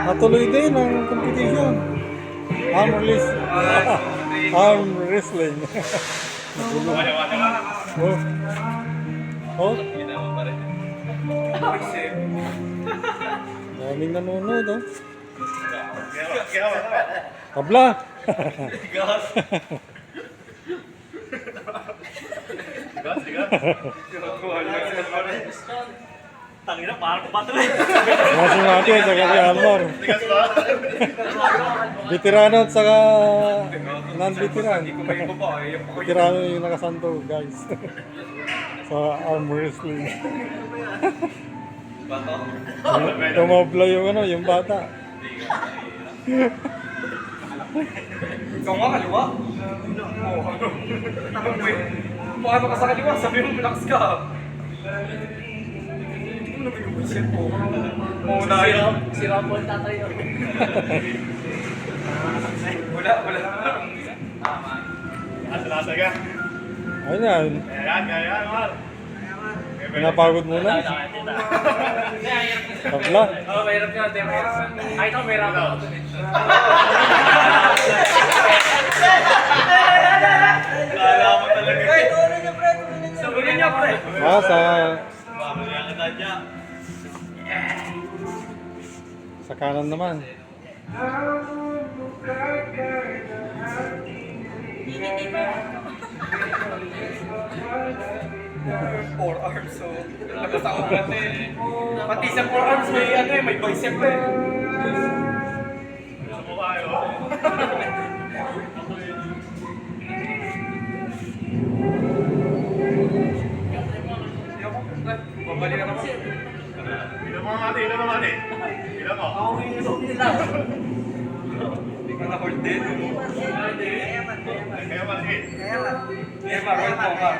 Natuloy din ang competition. Arm wrestling. Arm wrestling. Oh. Oh. Daming nanonood, oh. Tabla. Tangina, parang kumato eh. Masing natin, saka si Almar. Veterano at saka non-veteran. Veterano yung nakasanto, guys. Sa arm wrestling. Tumabla yung ano, yung bata. Ikaw nga kaliwa. Oo, ano? Paano ka sa kaliwa? Sabi mo, relax ka. Hindi mo naman yung isip ko. Maunahin. Si Ramon tatayo. Wala. Asa-asa ka. Ayun yan. Ayan, Mar. Pinapagod mo lang. Tabla. Oo, mahirap ka. Kahit ako mahirap ako. Kala mo talaga. Sabunin niya, pre. Sa kanan naman. Forearms, so lakas ako dati. Pati sa forearms may ano eh, may bicep eh. Babali na naman. Ilan mo mati. Ilan mo? Hindi ka na-hold din. Kaya mati. Eh, ma-roll mo ka.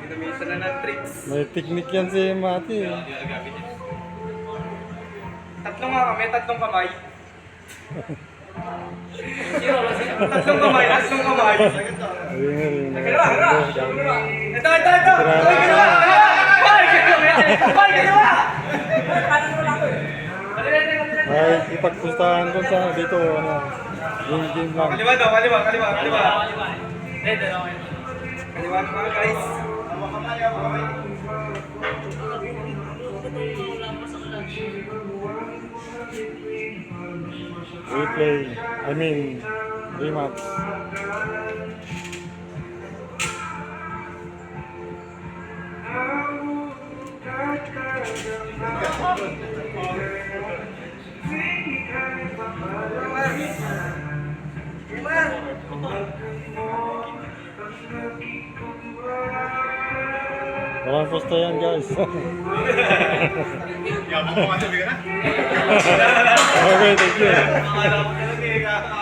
Ginamisan na ng tricks. May technique yan si Mati. Tatlong nga kami, tatlong kamay. Tatlong kamay. Ayun. Ito! Ay, ipagpustahan ko sa dito. Ano, game lang. Kaliwa daw, kaliwa. Ready na ako. Kaliwa naman guys. Replay. I mean, rematch. Walang pusta yan, guys. Yabang mo kasi bigyan na. Okay, thank you. Akala ko talaga